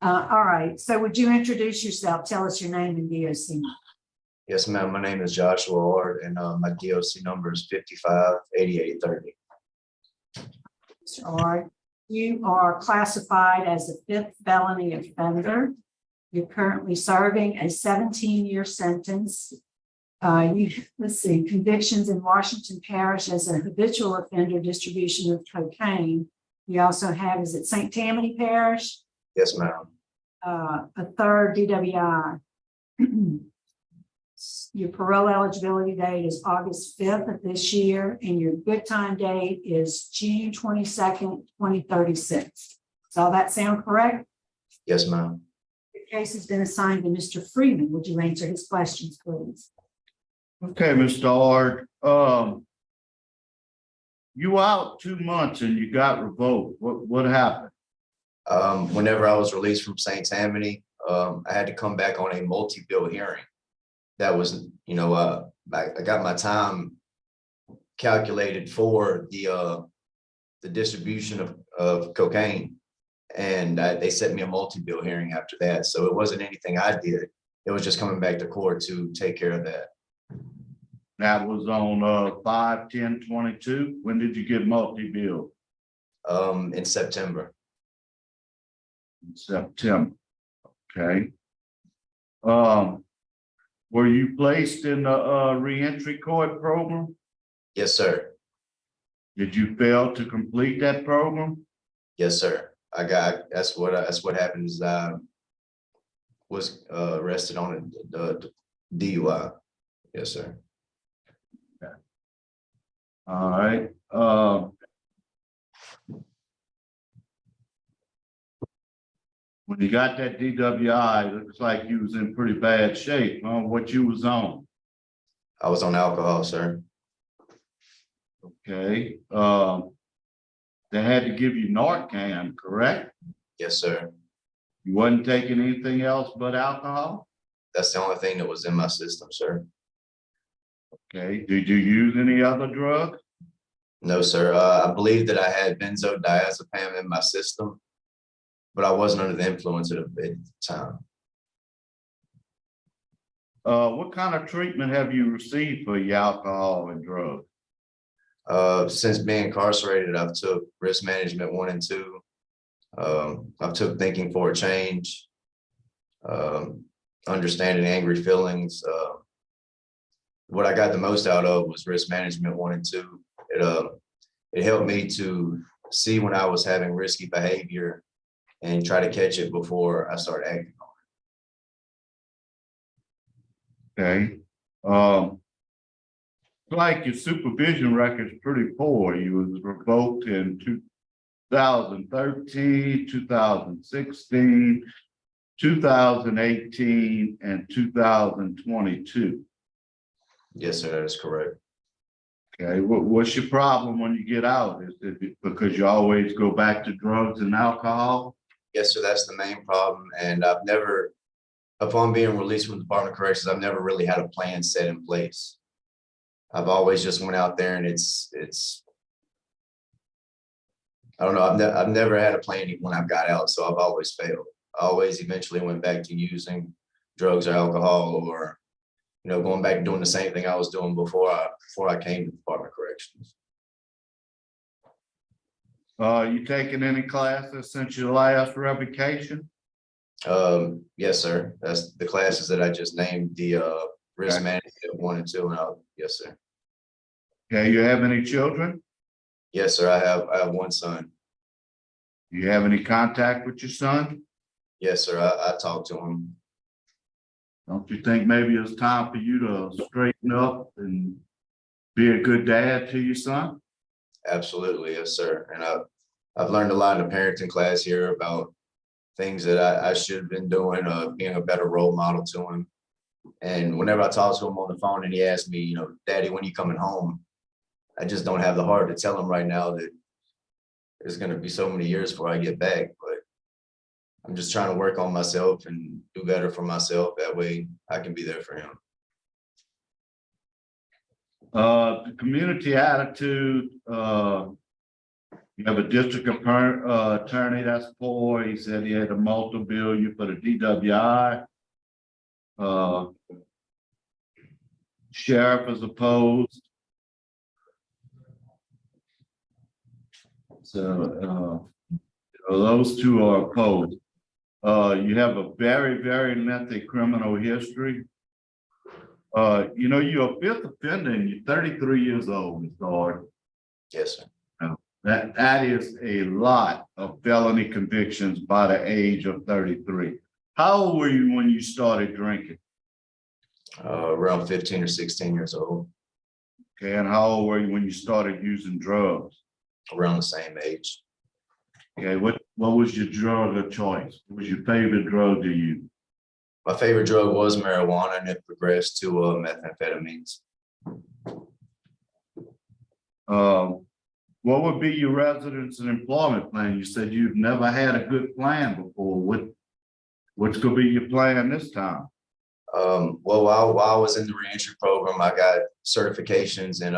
All right, so would you introduce yourself? Tell us your name and DOC. Yes, ma'am. My name is Joshua Ard, and my DOC number is 558830. Mr. Ard, you are classified as a fifth felony offender. You're currently serving a 17-year sentence. Let's see, convictions in Washington Parish as a habitual offender, distribution of cocaine. You also have, is it St. Tammany Parish? Yes, ma'am. A third DWI. Your parole eligibility date is August 5th of this year, and your good time date is June 22nd, 2036. Does all that sound correct? Yes, ma'am. The case has been assigned to Mr. Freeman. Would you answer his questions, please? Okay, Mr. Ard, you out 2 months and you got revoked. What happened? Whenever I was released from St. Tammany, I had to come back on a multi-bill hearing. That was, I got my time calculated for the distribution of cocaine, and they set me a multi-bill hearing after that. So it wasn't anything I did. It was just coming back to court to take care of that. That was on 5/10/22. When did you get multi-bill? In September. In September. Okay. Were you placed in the reentry court program? Yes, sir. Did you fail to complete that program? Yes, sir. That's what happened is I was arrested on the DUI. Yes, sir. Okay. All right. When you got that DWI, it looks like you was in pretty bad shape. What you was on? I was on alcohol, sir. Okay. They had to give you Narcan, correct? Yes, sir. You wasn't taking anything else but alcohol? That's the only thing that was in my system, sir. Okay. Did you use any other drug? No, sir. I believe that I had benzodiazepam in my system, but I wasn't under the influence of it at the time. What kind of treatment have you received for your alcohol and drugs? Since being incarcerated, I've took risk management 1 and 2. I've took thinking for a change, understanding angry feelings. What I got the most out of was risk management 1 and 2. It helped me to see when I was having risky behavior and try to catch it before I start acting on Okay. Like your supervision record's pretty poor. You was revoked in 2013, 2016, 2018, and 2022. it. Yes, sir, that is correct. Okay, what's your problem when you get out? Is it because you always go back to drugs and alcohol? Yes, sir, that's the main problem. And I've never, upon being released from the Department of Corrections, I've never really had a plan set in place. I've always just went out there and it's I don't know, I've never had a plan when I've got out, so I've always failed. I always eventually went back to using drugs or alcohol, or going back and doing the same thing I was doing before I came to the Department of Corrections. You taking any classes since your last revocation? Yes, sir. That's the classes that I just named, the risk Okay. management 1 and 2, and yes, sir. Okay, you have any children? Yes, sir. I have 1 son. Do you have any contact with your son? Yes, sir. I talk to him. Don't you think maybe it's time for you to straighten up and be a good dad to your son? Absolutely, yes, sir. And I've learned a lot in the parenting class here about things that I should have been doing, being a better role model to him. And whenever I talk to him on the phone and he asks me, Daddy, when you coming home? I just don't have the heart to tell him right now that there's going to be so many years before I get back. But I'm just trying to work on myself and do better for myself. That way I can be there for him. The community attitude You have a district attorney that's poor. He said he had a multiple bill you for the DWI. Sheriff is opposed. So those two are opposed. You have a very, very lengthy criminal history. You're a fifth offender and you're 33 years old, Mr. Ard. Yes, sir. That is a lot of felony convictions by the age of 33. How old were you when you started drinking? Around 15 or 16 years old. Okay, and how old were you when you started using drugs? Around the same age. Okay, what was your drug of choice? What was your favorite drug to use? My favorite drug was marijuana, and it progressed to methamphetamines. What would be your residence and employment plan? You said you've never had a good plan before. What's gonna be your plan this time? Well, while I was in the reentry program, I got certifications in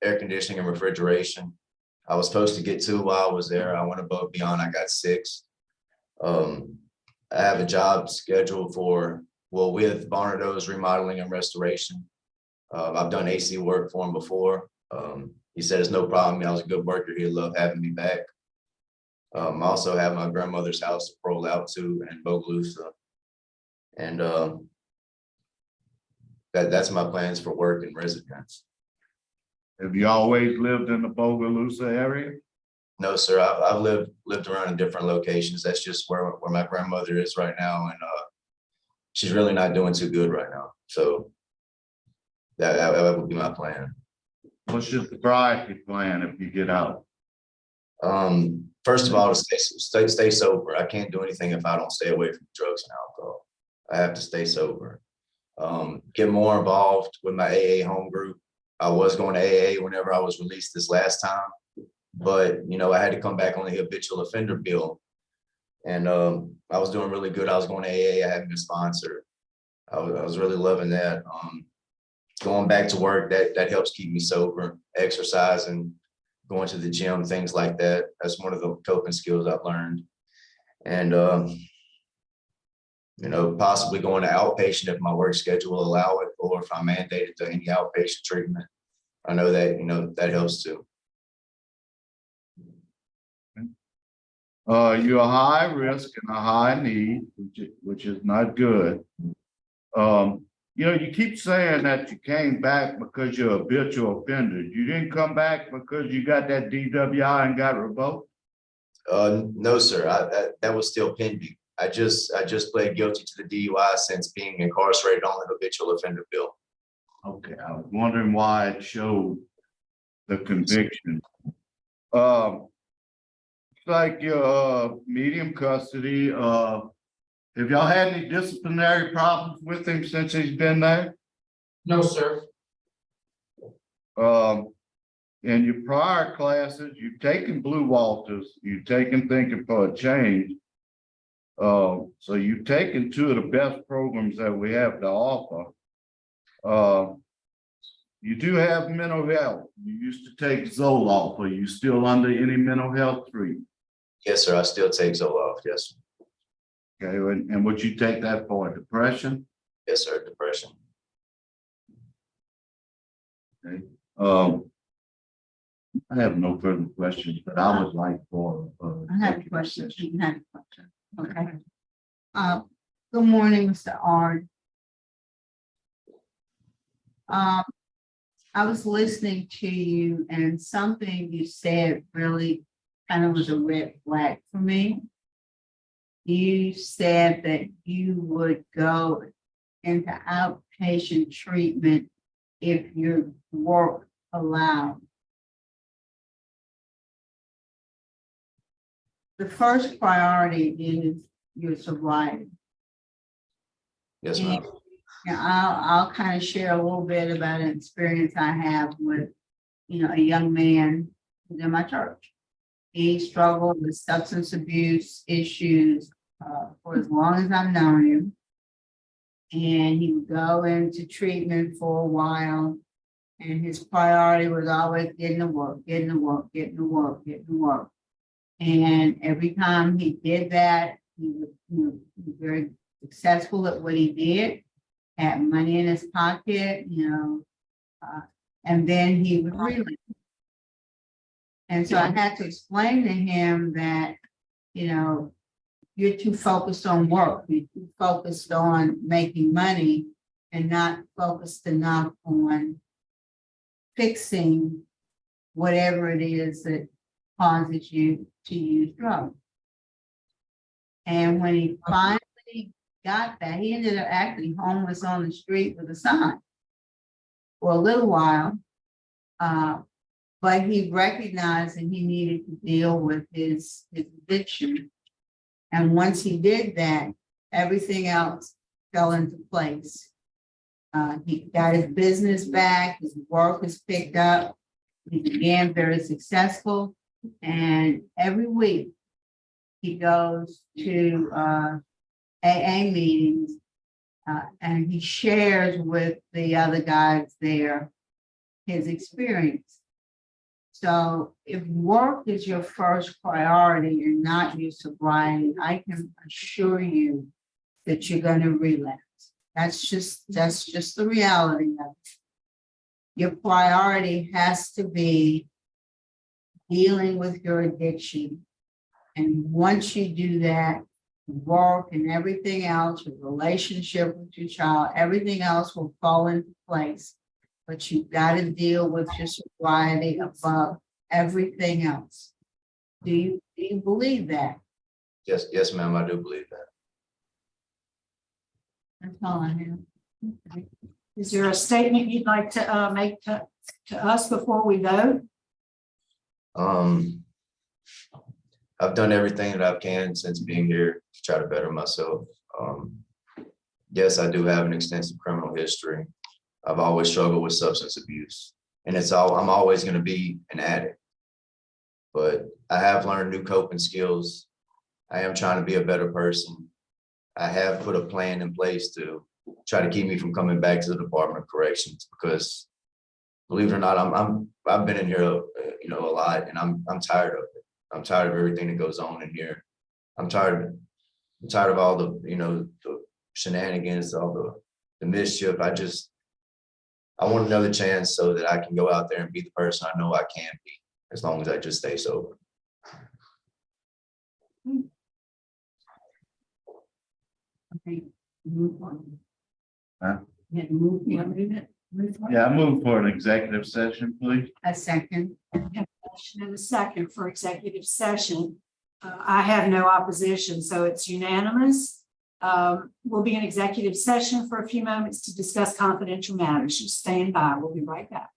air conditioning and refrigeration. I was supposed to get 2 while I was there. I went above beyond. I got 6. I have a job scheduled with Barnado's remodeling and restoration. I've done AC work for him before. He said it's no problem. I was a good worker. He'd love having me back. I also have my grandmother's house to roll out to in Bogalusa. And that's my plans for work and residence. Have you always lived in the Bogalusa area? No, sir. I've lived around in different locations. That's just where my grandmother is right now, and she's really not doing too good right now. So that would be my plan. What's your sobriety plan if you get out? First of all, to stay sober. I can't do anything if I don't stay away from drugs and alcohol. I have to stay sober. Get more involved with my AA home group. I was going to AA whenever I was released this last time, but I had to come back on the habitual offender bill, and I was doing really good. I was going to AA. I hadn't been sponsored. I was really loving that. Going back to work, that helps keep me sober. Exercising, going to the gym, things like that. That's one of the coping skills I've learned. And possibly going to outpatient if my work schedule will allow it, or if I'm mandated to any outpatient treatment. I know that that helps too. You're a high risk and a high need, which is not good. You keep saying that you came back because you're a habitual offender. You didn't come back because you got that DWI and got revoked? No, sir. That was still pending. I just pled guilty to the DUI since being incarcerated on the habitual offender bill. Okay, I was wondering why it showed the conviction. Like your medium custody, have y'all had any disciplinary problems with him since he's been there? No, sir. In your prior classes, you've taken Blue Walters, you've taken Thinking for a Change. So you've taken 2 of the best programs that we have to offer. You do have mental health. You used to take Zoloft. Are you still under any mental health treatment? Yes, sir. I still take Zoloft. Yes, sir. Okay, and would you take that for depression? Yes, sir. Depression. Okay. I have no further questions, but I would like for. I have a question. You can have a question. Okay. Good morning, Mr. Ard. I was listening to you, and something you said really kind of was a red flag for me. You said that you would go into outpatient treatment if your work allowed. The first priority is your sobriety. Yes, ma'am. And I'll kind of share a little bit about an experience I have with, a young man in my church. He struggled with substance abuse issues for as long as I've known him. And he would go into treatment for a while. And his priority was always getting to work, getting to work, getting to work, getting to work. And every time he did that, he was, be very successful at what he did, had money in his pocket, and then he would really. And so I had to explain to him that, you're too focused on work, you're too focused on making money and not focused enough on fixing whatever it is that causes you to use drugs. And when he finally got that, he ended up actually homeless on the street with a sign for a little while. But he recognized that he needed to deal with his addiction. And once he did that, everything else fell into place. He got his business back, his work was picked up, he began very successful. And every week he goes to AA meetings and he shares with the other guys there his experience. So if work is your first priority and not your sobriety, I can assure you that you're going to relapse. That's just the reality of it. Your priority has to be dealing with your addiction. And once you do that, work and everything else, your relationship with your child, everything else will fall into place. But you've got to deal with your sobriety above everything else. Do you believe that? Yes, ma'am, I do believe that. That's all I have. Is there a statement you'd like to make to us before we vote? I've done everything that I can since being here to try to better myself. Yes, I do have an extensive criminal history. I've always struggled with substance abuse, and I'm always going to be an addict. But I have learned new coping skills. I am trying to be a better person. I have put a plan in place to try to keep me from coming back to the Department of Corrections, because believe it or not, I've been in here, a lot, and I'm tired of it. I'm tired of everything that goes on in here. I'm tired of all the, the shenanigans, all the mischief. I want another chance so that I can go out there and be the person I know I can be, as long as I just stay sober. Okay, move on. Huh? Yeah, move it. Move on. Yeah, I move for an executive session, please. A second. Motion and a second for executive session. I have no opposition, so it's unanimous. We'll be in executive session for a few moments to discuss confidential matters. Just stand by. We'll be right back.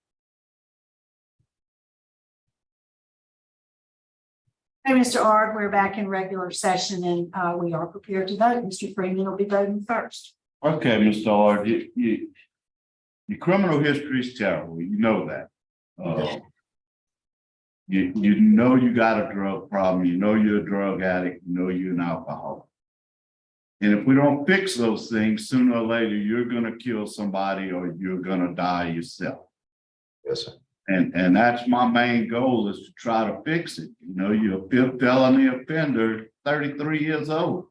Hey, Mr. Ard, we're back in regular session and we are prepared to vote. Mr. Freeman will be voting first. Okay, Mr. Ard, your criminal history is terrible. You know that. You know you got a drug problem. You know you're a drug addict. You know you're an alcoholic. And if we don't fix those things, sooner or later, you're going to kill somebody or you're going to die yourself. Yes, sir. And that's my main goal, is to try to fix it. You're a fifth felony offender, 33 years old.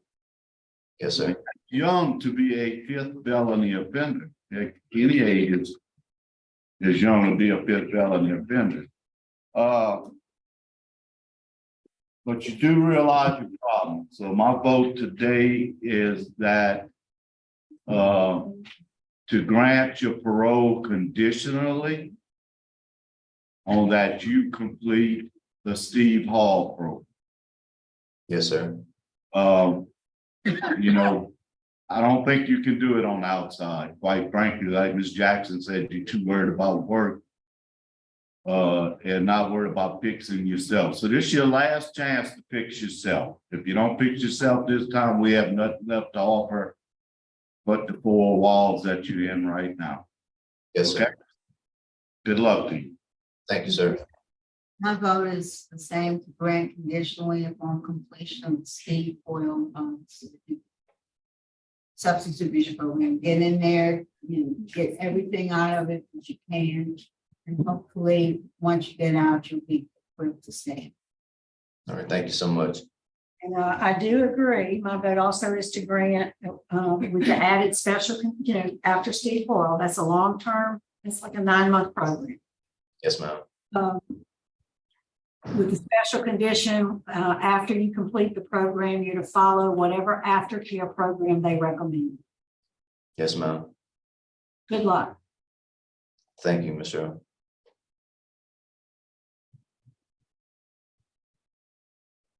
Yes, sir. Young to be a fifth felony offender. At any age is young to be a fifth felony offender. But you do realize your problem. So my vote today is that to grant your parole conditionally on that you complete the Steve Hall program. Yes, sir. I don't think you can do it on the outside. Quite frankly, like Ms. Jackson said, you're too worried about work and not worried about fixing yourself. So this is your last chance to fix yourself. If you don't fix yourself this time, we have nothing left to offer but the four walls that you're in right now. Yes, Okay? sir. Good luck to you. Thank you, sir. My vote is the same, to grant conditionally upon completion of the Steve Oil substance abuse program. Get in there, get everything out of it that you can. And hopefully, once you get out, you'll be equipped to stay. All right, thank you so much. And I do agree. My vote also is to grant with the added special, after Steve Boyle, that's a long term, it's like a 9-month program. Yes, ma'am. With the special condition, after you complete the program, you're to follow whatever aftercare program they recommend. Yes, ma'am. Good luck. Thank you, Ms. Cheryl.